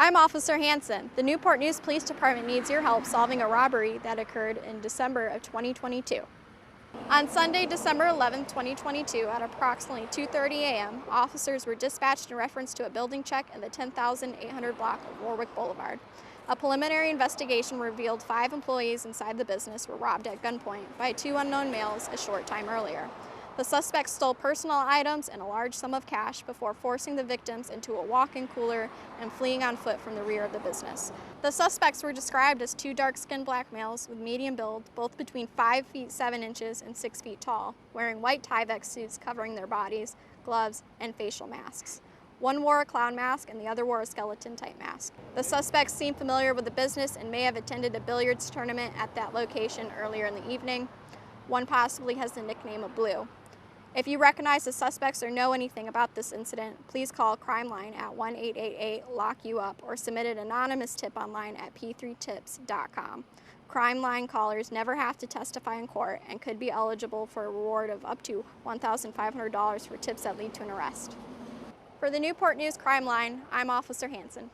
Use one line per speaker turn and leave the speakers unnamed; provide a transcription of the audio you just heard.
I'm Officer Hanson. The Newport News Police Department needs your help solving a robbery that occurred in December of 2022. On Sunday, December 11, 2022, at approximately 2:30 a.m., officers were dispatched in reference to a building check in the 10,800 block of Warwick Boulevard. A preliminary investigation revealed 5 employees inside the business were robbed at gunpoint by 2 unknown males a short time earlier. The suspects stole personal items and a large sum of cash before forcing the victims into a walk-in cooler and fleeing on foot from the rear of the business. The suspects were described as 2 dark-skinned black males with medium build, both between 5 feet 7 inches and 6 feet tall, wearing white Tyvek suits covering their bodies, gloves, and facial masks. One wore a clown mask and the other wore a skeleton-type mask. The suspects seemed familiar with the business and may have attended a billiards tournament at that location earlier in the evening. One possibly has the nickname of Blue. If you recognize the suspects or know anything about this incident, please call Crime Line at 1-888-LOCK-YOU-UP or submit an anonymous tip online at p3tips.com. Crime Line callers never have to testify in court and could be eligible for a reward of up to $1,500 for tips that lead to an arrest. For the Newport News Crime Line, I'm Officer Hanson.